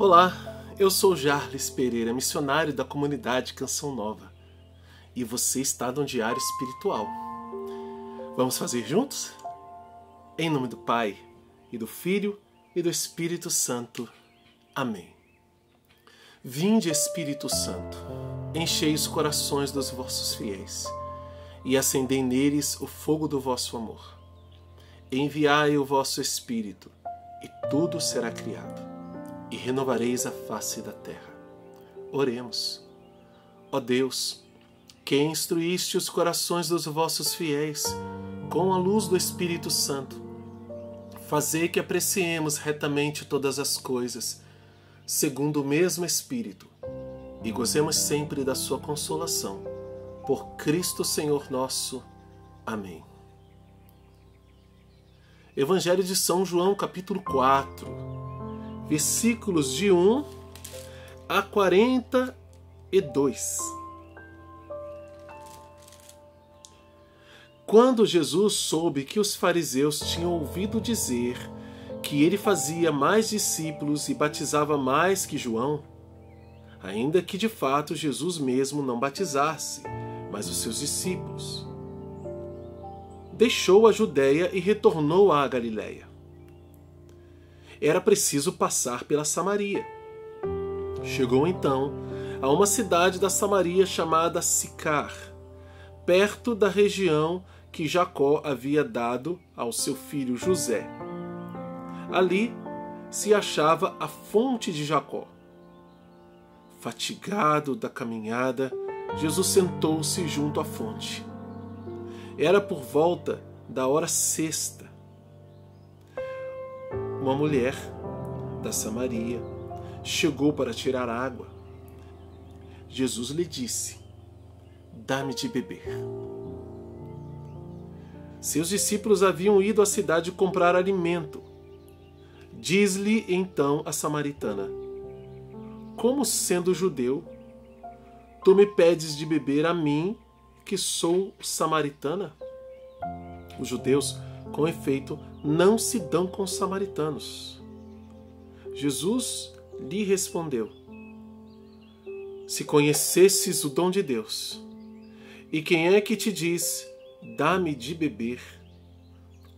Olá, eu sou Jarles Pereira, missionário da comunidade Canção Nova, e você está no Diário Espiritual. Vamos fazer juntos? Em nome do Pai, e do Filho, e do Espírito Santo. Amém. Vinde, Espírito Santo, enchei os corações dos vossos fiéis, e acendei neles o fogo do vosso amor. Enviai o vosso Espírito, e tudo será criado, e renovareis a face da terra. Oremos. Ó Deus, que instruíste os corações dos vossos fiéis com a luz do Espírito Santo, fazei que apreciemos retamente todas as coisas, segundo o mesmo Espírito, e gozemos sempre da sua consolação. Por Cristo Senhor nosso. Amém. Evangelho de São João, capítulo 4. Versículos de 1 a 42. Quando Jesus soube que os fariseus tinham ouvido dizer que ele fazia mais discípulos e batizava mais que João, ainda que de fato Jesus mesmo não batizasse, mas os seus discípulos, deixou a Judéia e retornou à Galiléia. Era preciso passar pela Samaria. Chegou então a uma cidade da Samaria chamada Sicar, perto da região que Jacó havia dado ao seu filho José. Ali se achava a fonte de Jacó. Fatigado da caminhada, Jesus sentou-se junto à fonte. Era por volta da hora sexta. Uma mulher da Samaria chegou para tirar água. Jesus lhe disse: "Dá-me de beber." Seus discípulos haviam ido à cidade comprar alimento. Diz-lhe então a samaritana: "Como sendo judeu, tu me pedes de beber a mim, que sou samaritana?" Os judeus, com efeito, não se dão com os samaritanos. Jesus lhe respondeu: "Se conhecesses o dom de Deus, e quem é que te diz, dá-me de beber,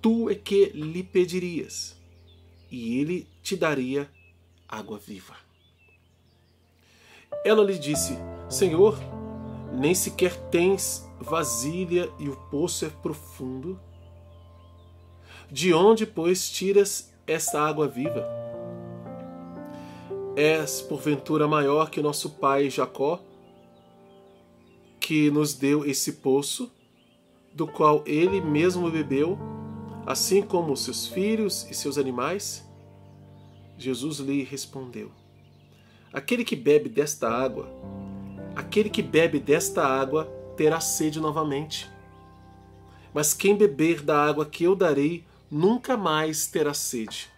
tu é que lhe pedirias, e ele te daria água viva." Ela lhe disse: "Senhor, nem sequer tens vasilha e o poço é profundo. De onde, pois, tiras esta água viva? És, porventura, maior que nosso pai Jacó, que nos deu esse poço, do qual ele mesmo bebeu, assim como seus filhos e seus animais?" Jesus lhe respondeu: aquele que bebe desta água terá sede novamente. Mas quem beber da água que eu darei nunca mais terá sede.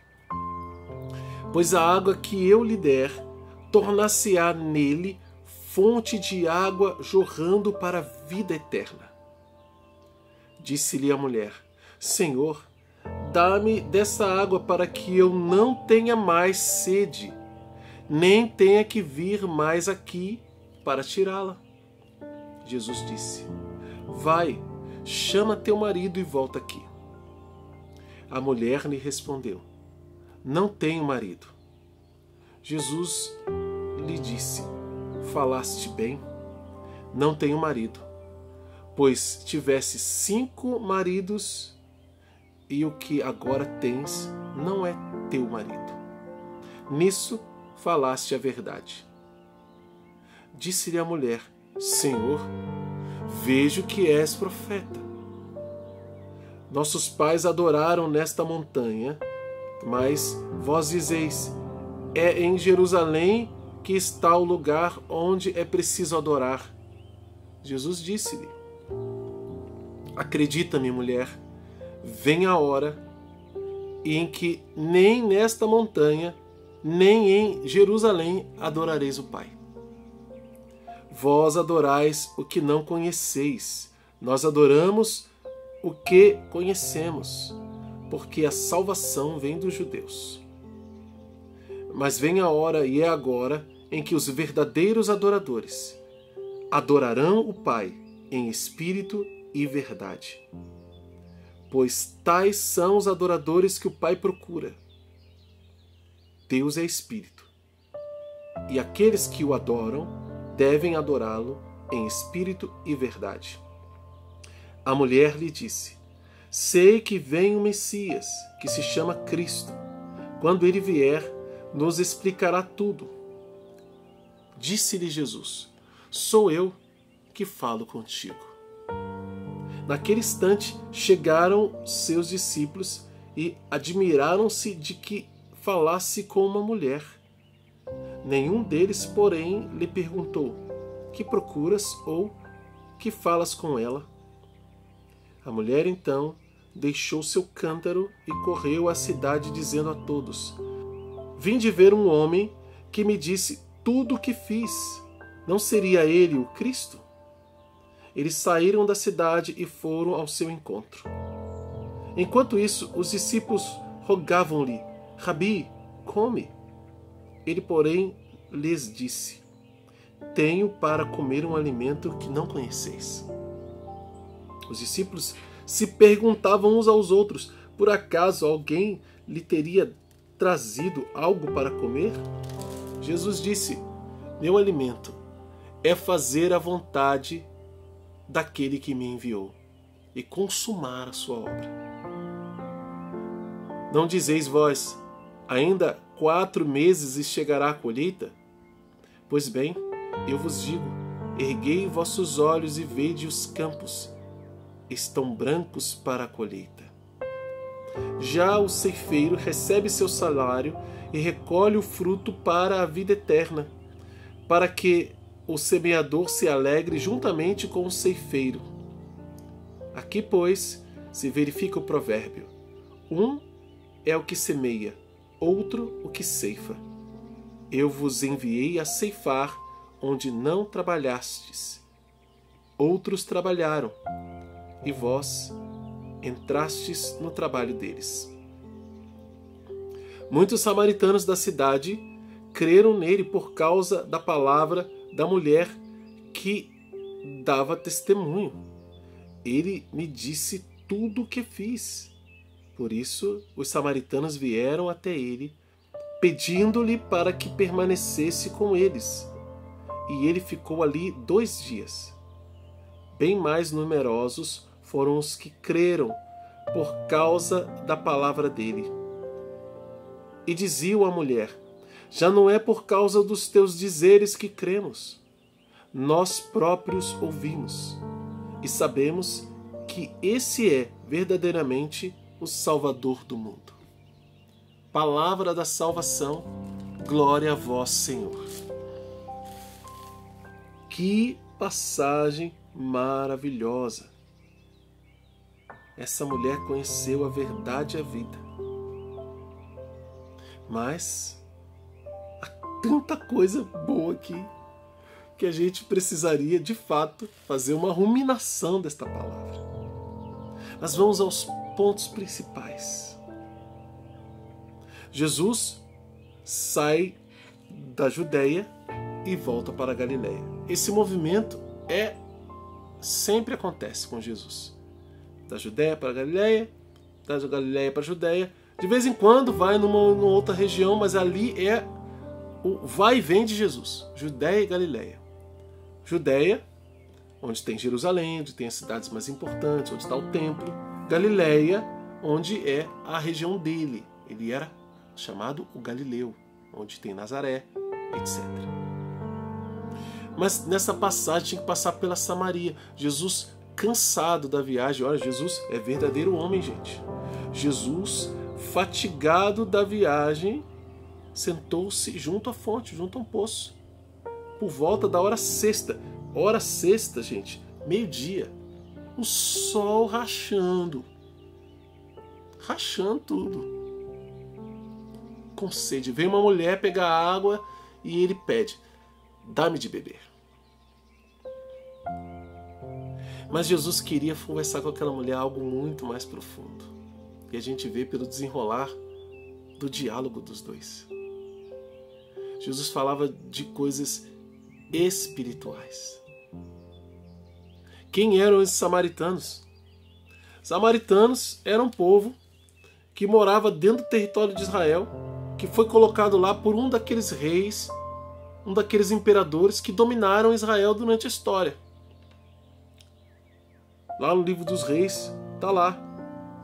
Pois a água que eu lhe der tornar-se-á nele fonte de água jorrando para a vida eterna. Disse-lhe a mulher: "Senhor, dá-me dessa água para que eu não tenha mais sede, nem tenha que vir mais aqui para tirá-la." Jesus disse: "Vai, chama teu marido e volta aqui." A mulher lhe respondeu: "Não tenho marido." Jesus lhe disse: "Falaste bem, não tenho marido, pois tivesse 5 maridos, e o que agora tens não é teu marido. Nisso falaste a verdade." Disse-lhe a mulher: "Senhor, vejo que és profeta. Nossos pais adoraram nesta montanha, mas vós dizeis, é em Jerusalém que está o lugar onde é preciso adorar." Jesus disse-lhe: "Acredita-me, mulher, vem a hora em que nem nesta montanha, nem em Jerusalém adorareis o Pai. Vós adorais o que não conheceis, nós adoramos o que conhecemos, porque a salvação vem dos judeus. Mas vem a hora, e é agora, em que os verdadeiros adoradores adorarão o Pai em espírito e verdade. Pois tais são os adoradores que o Pai procura. Deus é espírito, e aqueles que o adoram devem adorá-lo em espírito e verdade. A mulher lhe disse: sei que vem o Messias, que se chama Cristo. Quando ele vier, nos explicará tudo. Disse-lhe Jesus: sou eu que falo contigo. Naquele instante chegaram seus discípulos e admiraram-se de que falasse com uma mulher. Nenhum deles, porém, lhe perguntou: que procuras ou que falas com ela? A mulher então deixou seu cântaro e correu à cidade, dizendo a todos: vinde ver um homem que me disse tudo o que fiz. Não seria ele o Cristo? Eles saíram da cidade e foram ao seu encontro. Enquanto isso, os discípulos rogavam-lhe: Rabi, come. Ele, porém, lhes disse: tenho para comer um alimento que não conheceis. Os discípulos se perguntavam uns aos outros: por acaso alguém lhe teria trazido algo para comer? Jesus disse: meu alimento é fazer a vontade daquele que me enviou e consumar a sua obra. Não dizeis vós: ainda 4 meses e chegará a colheita? Pois bem, eu vos digo: erguei vossos olhos e vede os campos, estão brancos para a colheita. Já o ceifeiro recebe seu salário e recolhe o fruto para a vida eterna, para que o semeador se alegre juntamente com o ceifeiro. Aqui, pois, se verifica o provérbio: um é o que semeia, outro o que ceifa. Eu vos enviei a ceifar onde não trabalhastes. Outros trabalharam, e vós entrastes no trabalho deles. Muitos samaritanos da cidade creram nele por causa da palavra da mulher que dava testemunho. Ele me disse tudo o que fiz. Por isso, os samaritanos vieram até ele, pedindo-lhe para que permanecesse com eles. E ele ficou ali 2 dias. Bem mais numerosos foram os que creram por causa da palavra dele. E diziam à mulher: já não é por causa dos teus dizeres que cremos. Nós próprios ouvimos e sabemos que esse é verdadeiramente o Salvador do mundo. Palavra da salvação, glória a vós, Senhor. Que passagem maravilhosa! Essa mulher conheceu a verdade e a vida. Mas há tanta coisa boa aqui que a gente precisaria, de fato, fazer uma ruminação desta palavra. Mas vamos aos pontos principais. Jesus sai da Judéia e volta para a Galileia. Esse movimento sempre acontece com Jesus. Da Judéia para a Galileia, da Galileia para a Judéia. De vez em quando vai numa outra região, mas ali é o vai e vem de Jesus. Judéia e Galileia. Judéia, onde tem Jerusalém, onde tem as cidades mais importantes, onde está o templo. Galileia, onde é a região dele. Ele era chamado o Galileu, onde tem Nazaré, etc. Mas nessa passagem tinha que passar pela Samaria. Jesus, cansado da viagem, olha, Jesus é verdadeiro homem, gente. Jesus, fatigado da viagem, sentou-se junto à fonte, junto a um poço, por volta da hora sexta. Hora sexta, gente, meio-dia. O sol rachando tudo. Com sede. Vem uma mulher pegar água e ele pede: dá-me de beber. Mas Jesus queria conversar com aquela mulher algo muito mais profundo. E a gente vê pelo desenrolar do diálogo dos dois. Jesus falava de coisas espirituais. Quem eram esses samaritanos? Samaritanos eram um povo que morava dentro do território de Israel, que foi colocado lá por um daqueles reis, um daqueles imperadores que dominaram Israel durante a história. Lá no livro dos reis, está lá.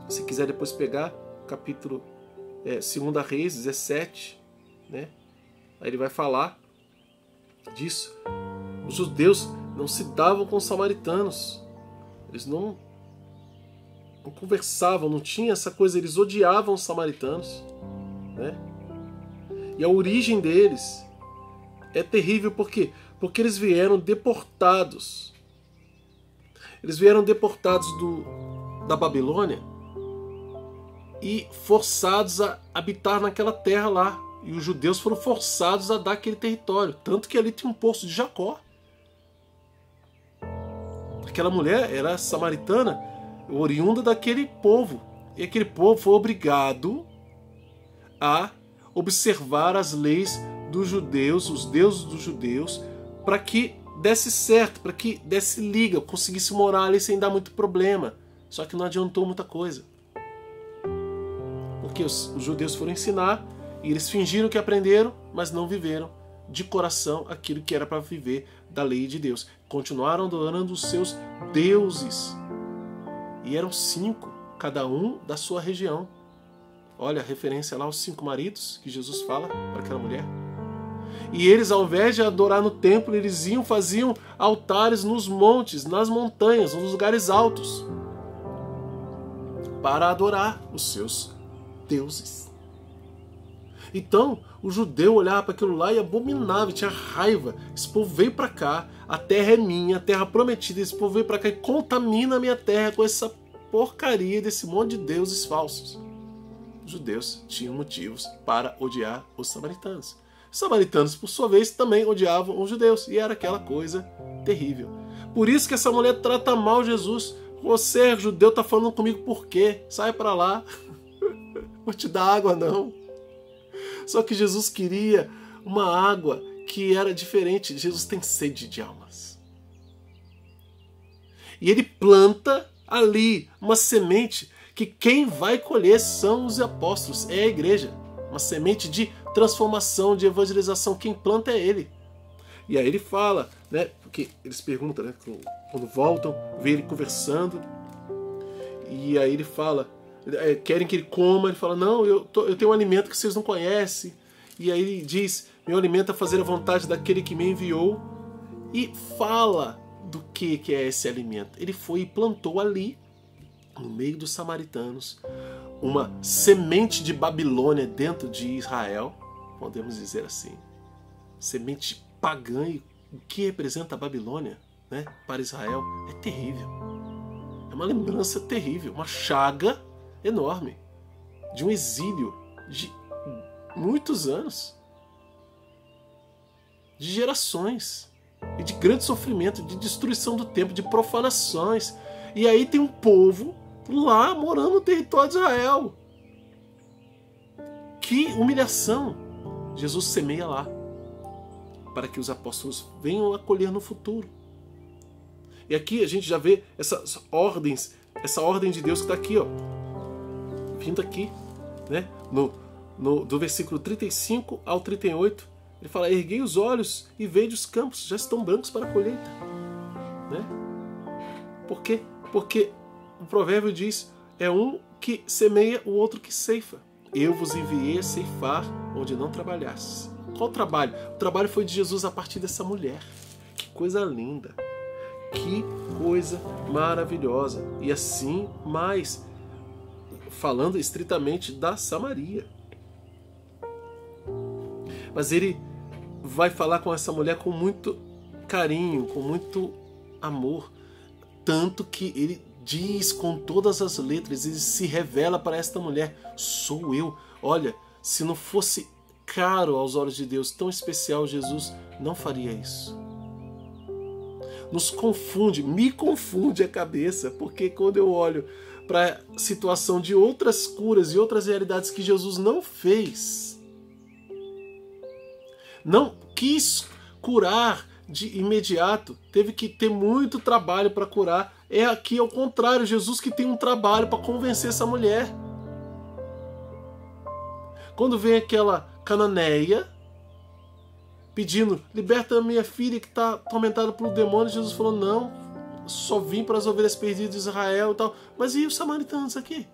Se quiser depois pegar, capítulo 2 Reis 17, né? Aí ele vai falar disso. Os judeus não se davam com os samaritanos. Eles não conversavam, não tinha essa coisa, eles odiavam os samaritanos, né? E a origem deles é terrível, por quê? Porque eles vieram deportados. Eles vieram deportados da Babilônia e forçados a habitar naquela terra lá. E os judeus foram forçados a dar aquele território. Tanto que ali tem um poço de Jacó. Aquela mulher era samaritana, oriunda daquele povo. E aquele povo foi obrigado a observar as leis dos judeus, os deuses dos judeus, para que desse certo, para que desse liga, conseguisse morar ali sem dar muito problema. Só que não adiantou muita coisa. Porque os judeus foram ensinar e eles fingiram que aprenderam, mas não viveram de coração aquilo que era para viver da lei de Deus. Continuaram adorando os seus deuses. E eram 5, cada um da sua região. Olha a referência lá aos 5 maridos que Jesus fala para aquela mulher. E eles, ao invés de adorar no templo, eles faziam altares nos montes, nas montanhas, nos lugares altos, para adorar os seus deuses. Então, o judeu olhava para aquilo lá e abominava, tinha raiva. Esse povo veio para cá, a terra é minha, a terra prometida, esse povo veio para cá e contamina a minha terra com essa porcaria desse monte de deuses falsos. Os judeus tinham motivos para odiar os samaritanos. Os samaritanos, por sua vez, também odiavam os judeus, e era aquela coisa terrível. Por isso que essa mulher trata mal Jesus. Você, judeu, está falando comigo por quê? Sai para lá. Vou te dar água, não. Só que Jesus queria uma água que era diferente. Jesus tem sede de almas. E ele planta ali uma semente que quem vai colher são os apóstolos, é a igreja. Uma semente de transformação, de evangelização. Quem planta é ele. E aí ele fala, né? Porque eles perguntam, né? Quando voltam, vê ele conversando. E aí ele fala, querem que ele coma. Ele fala, não, eu tenho um alimento que vocês não conhecem. E aí ele diz, meu alimento é fazer a vontade daquele que me enviou. E fala do que é esse alimento. Ele foi e plantou ali, no meio dos samaritanos, uma semente de Babilônia dentro de Israel, podemos dizer assim. Semente pagã. E o que representa a Babilônia, né, para Israel é terrível. É uma lembrança terrível, uma chaga enorme de um exílio de muitos anos, de gerações, e de grande sofrimento, de destruição do templo, de profanações. E aí tem um povo lá morando no território de Israel. Que humilhação! Jesus semeia lá para que os apóstolos venham acolher no futuro. E aqui a gente já vê essas ordens, essa ordem de Deus que está aqui, ó, vindo aqui, né? Do versículo 35 ao 38, ele fala, erguei os olhos e vede os campos, já estão brancos para a colheita. Né? Por quê? Porque o provérbio diz, é um que semeia, o outro que ceifa. Eu vos enviei a ceifar onde não trabalhastes. Qual o trabalho? O trabalho foi de Jesus a partir dessa mulher. Que coisa linda. Que coisa maravilhosa. E assim, mais, falando estritamente da Samaria. Mas ele vai falar com essa mulher com muito carinho, com muito amor. Tanto que ele diz com todas as letras, ele se revela para esta mulher, sou eu. Olha, se não fosse caro aos olhos de Deus, tão especial, Jesus não faria isso. Nos confunde, me confunde a cabeça, porque quando eu olho para a situação de outras curas e outras realidades que Jesus não fez, não quis curar de imediato, teve que ter muito trabalho para curar. É aqui ao contrário, Jesus que tem um trabalho para convencer essa mulher. Quando vem aquela cananeia pedindo, liberta a minha filha que está atormentada pelo demônio, Jesus falou, não, só vim para as ovelhas perdidas de Israel e tal. Mas e os samaritanos aqui?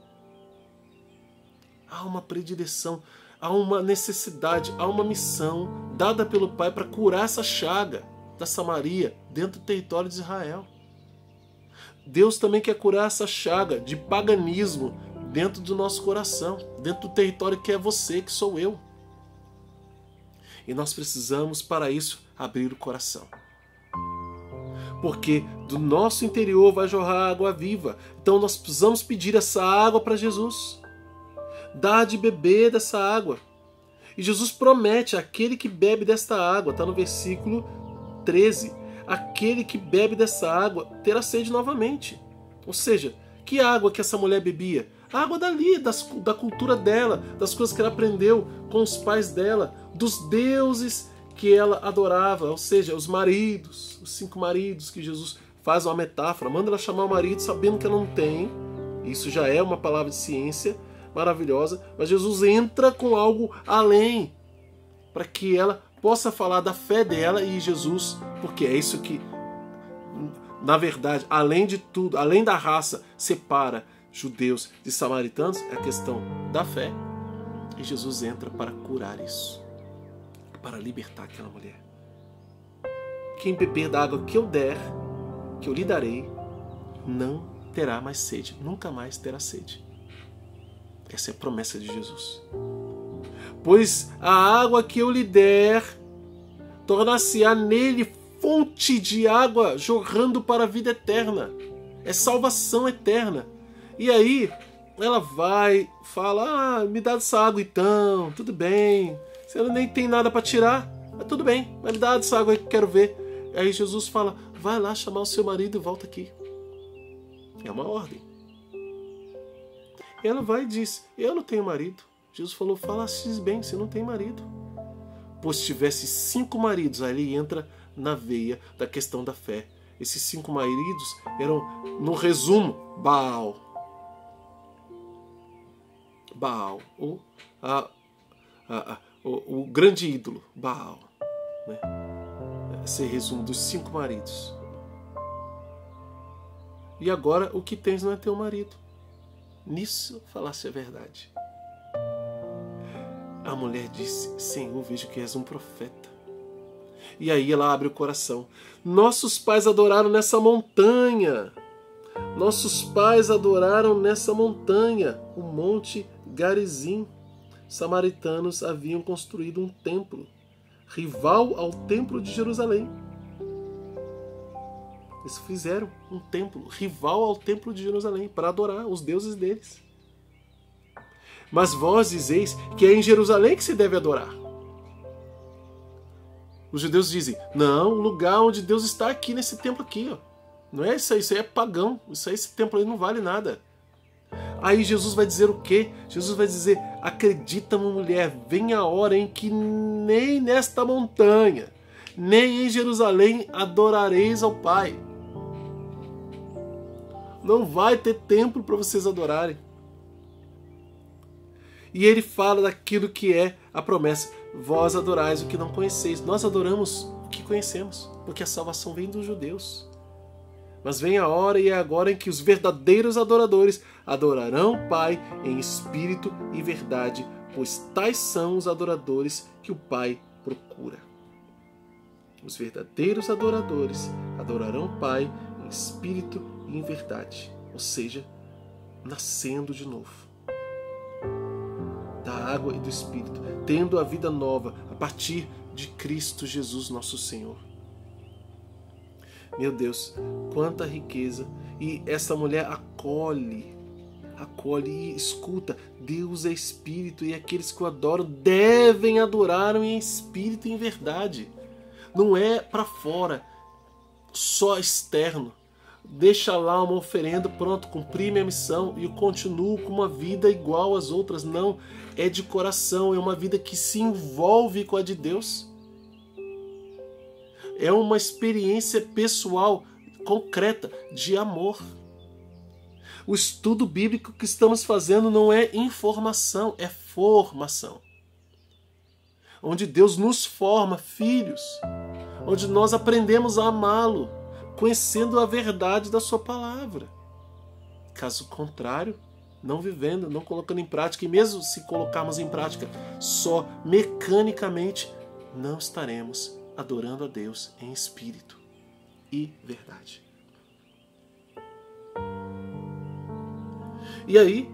Há uma predileção, há uma necessidade, há uma missão dada pelo Pai para curar essa chaga da Samaria dentro do território de Israel. Deus também quer curar essa chaga de paganismo dentro do nosso coração, dentro do território que é você, que sou eu. E nós precisamos, para isso, abrir o coração. Porque do nosso interior vai jorrar água viva. Então nós precisamos pedir essa água para Jesus. Dá de beber dessa água. E Jesus promete àquele que bebe desta água, está no versículo 13, aquele que bebe dessa água terá sede novamente. Ou seja, que água que essa mulher bebia? A água dali, da cultura dela, das coisas que ela aprendeu com os pais dela, dos deuses que ela adorava, ou seja, os maridos, os 5 maridos que Jesus faz uma metáfora, manda ela chamar o marido sabendo que ela não tem, isso já é uma palavra de ciência maravilhosa, mas Jesus entra com algo além, para que ela possa falar da fé dela e Jesus, porque é isso que, na verdade, além de tudo, além da raça, separa judeus de samaritanos, é a questão da fé. E Jesus entra para curar isso, para libertar aquela mulher. Quem beber da água que eu der, que eu lhe darei, não terá mais sede, nunca mais terá sede. Essa é a promessa de Jesus. Pois a água que eu lhe der, tornar-se-á nele fonte de água jorrando para a vida eterna. É salvação eterna. E aí ela vai, fala, me dá essa água então, tudo bem. Você nem tem nada para tirar, mas tudo bem, mas me dá essa água aí que eu quero ver. Aí Jesus fala, vai lá chamar o seu marido e volta aqui. É uma ordem. E ela vai e diz, eu não tenho marido. Jesus falou, falaste bem, você não tem marido. Pois se tivesse 5 maridos, aí entra na veia da questão da fé. Esses 5 maridos eram, no resumo, Baal. Baal, o grande ídolo, Baal. Né? Esse é o resumo dos 5 maridos. E agora o que tens não é teu marido. Nisso falasse a verdade. A mulher disse, Senhor, vejo que és um profeta. E aí ela abre o coração. Nossos pais adoraram nessa montanha. Nossos pais adoraram nessa montanha, o Monte Garizim. Samaritanos haviam construído um templo, rival ao templo de Jerusalém. Eles fizeram um templo, rival ao templo de Jerusalém, para adorar os deuses deles. Mas vós dizeis que é em Jerusalém que se deve adorar. Os judeus dizem, não, o lugar onde Deus está aqui, nesse templo aqui. Ó. Não é isso aí é pagão. Isso aí, esse templo aí não vale nada. Aí Jesus vai dizer o quê? Jesus vai dizer, acredita-me, mulher, vem a hora em que nem nesta montanha, nem em Jerusalém adorareis ao Pai. Não vai ter templo para vocês adorarem. E ele fala daquilo que é a promessa. Vós adorais o que não conheceis. Nós adoramos o que conhecemos, porque a salvação vem dos judeus. Mas vem a hora e é agora em que os verdadeiros adoradores adorarão o Pai em espírito e verdade, pois tais são os adoradores que o Pai procura. Os verdadeiros adoradores adorarão o Pai em espírito e em verdade, ou seja, nascendo de novo da água e do Espírito, tendo a vida nova a partir de Cristo Jesus, nosso Senhor. Meu Deus, quanta riqueza! E essa mulher acolhe e escuta. Deus é Espírito e aqueles que o adoram devem adorar em Espírito e em verdade. Não é para fora, só externo. Deixa lá uma oferenda, pronto, cumpri minha missão e eu continuo com uma vida igual às outras. Não, é de coração, é uma vida que se envolve com a de Deus. é uma experiência pessoal, concreta, de amor. O estudo bíblico que estamos fazendo não é informação, é formação. Onde Deus nos forma filhos, onde nós aprendemos a amá-lo, conhecendo a verdade da sua palavra. Caso contrário, não vivendo, não colocando em prática, e mesmo se colocarmos em prática só mecanicamente, não estaremos adorando a Deus em espírito e verdade. E aí,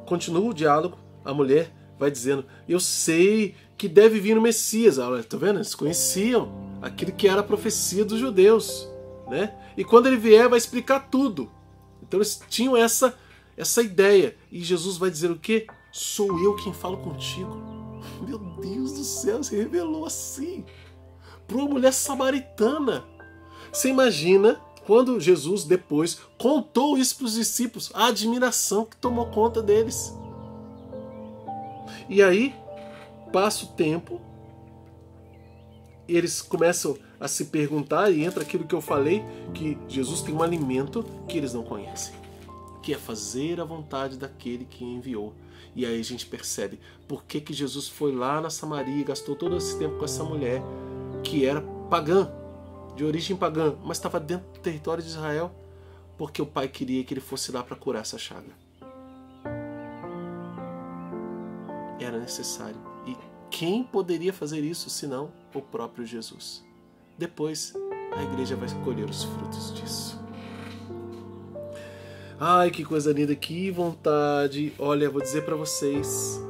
continua o diálogo, a mulher vai dizendo, eu sei que deve vir o Messias. Olha, tá vendo? Eles conheciam aquilo que era a profecia dos judeus, né? E quando ele vier, vai explicar tudo. Então eles tinham essa ideia. E Jesus vai dizer o quê? Sou eu quem falo contigo. Meu Deus do céu, se revelou assim para uma mulher samaritana. Você imagina quando Jesus depois contou isso para os discípulos, a admiração que tomou conta deles. E aí, passa o tempo, e eles começam a se perguntar, e entra aquilo que eu falei, que Jesus tem um alimento que eles não conhecem, que é fazer a vontade daquele que enviou. E aí a gente percebe por que Jesus foi lá na Samaria e gastou todo esse tempo com essa mulher, que era pagã, de origem pagã, mas estava dentro do território de Israel, porque o pai queria que ele fosse lá para curar essa chaga. Era necessário. E quem poderia fazer isso senão o próprio Jesus? Depois a igreja vai colher os frutos disso. Ai, que coisa linda, que vontade. Olha, vou dizer para vocês,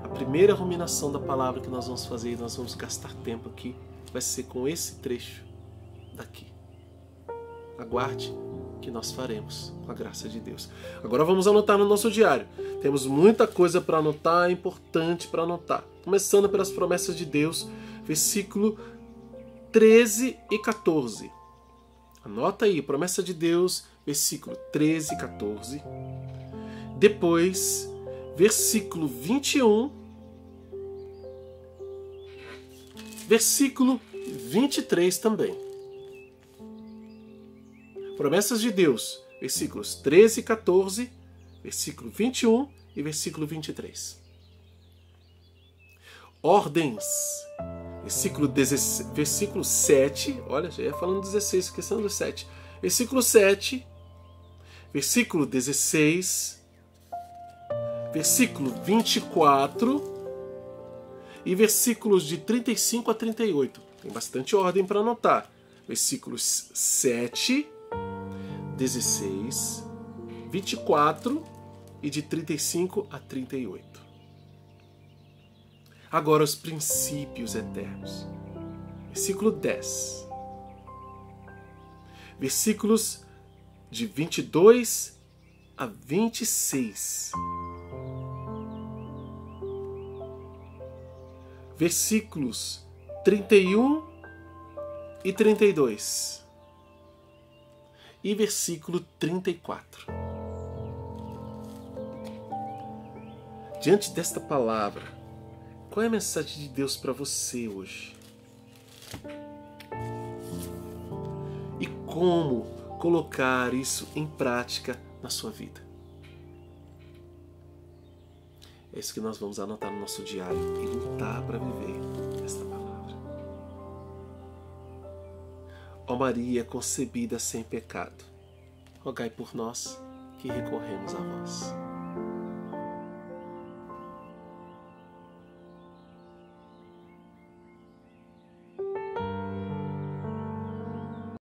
a primeira ruminação da palavra que nós vamos fazer, e nós vamos gastar tempo aqui, vai ser com esse trecho daqui. Aguarde que nós faremos, com a graça de Deus. Agora vamos anotar no nosso diário. Temos muita coisa para anotar, é importante para anotar. Começando pelas promessas de Deus, versículo 13 e 14. Anota aí, promessa de Deus, versículo 13 e 14. Depois, versículo 21, versículo 23 também. Promessas de Deus, versículos 13 e 14, versículo 21 e versículo 23. Ordens, versículo 7, olha, já ia falando 16, questão do 7. Versículo 7, versículo 16, versículo 24 e versículos de 35 a 38. Tem bastante ordem para anotar. Versículos 7, 16, 24 e de 35 a 38. Agora os princípios eternos. Versículo 10. Versículos de 22 a 26. Versículos 31 e 32. E versículo 34. Diante desta palavra, qual é a mensagem de Deus para você hoje? E como colocar isso em prática na sua vida? É isso que nós vamos anotar no nosso diário e lutar para viver esta palavra. Ó Maria concebida sem pecado, rogai por nós que recorremos a vós.